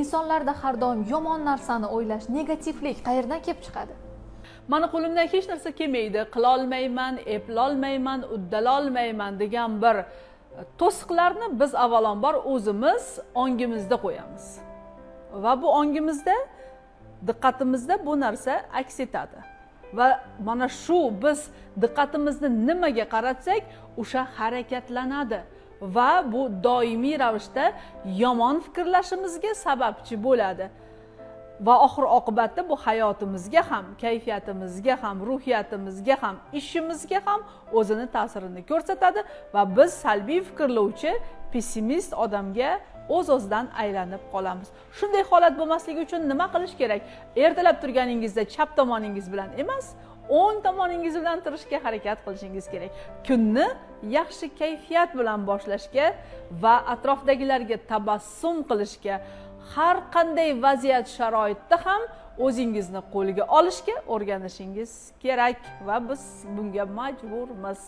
insonlarda har doim yomon narsani o'ylash, negativlik qayerdan kelib chiqadi? Mani qo'limdan hech narsa kelmaydi, qila olmayman, eplolmayman, uddalolmayman degan bir to'siqlarni biz avvalambor o'zimiz ongimizda qo'yamiz. Va bu ongimizda, diqqatimizda bu narsa aks etadi. Va mana shu biz diqqatimizni nimaga qaratsak, o'sha harakatlanadi va bu doimiy ravishda yomon fikrlashimizga sababchi bo'ladi. Va oxir oqibatda bu hayotimizga ham, kayfiyatimizga ham, ruhiyatimizga ham, ishimizga ham o'zini ta'sirini ko'rsatadi va biz salbiy fikrlovchi, pessimist odamga o'z-o'zidan aylanib qolamiz. Shunday holat bo'lmasligi uchun nima qilish kerak? Ertalab turganingizda chap tomoningiz bilan emas, o'ng tomoningiz bilan turishga harakat qilishingiz kerak. Kunni yaxshi kayfiyat bilan boshlashga va atrofdagilarga tabassum qilishga, har qanday vaziyat sharoitda ham o'zingizni qo'lga olishga o'rganishingiz kerak va biz bunga majburmiz.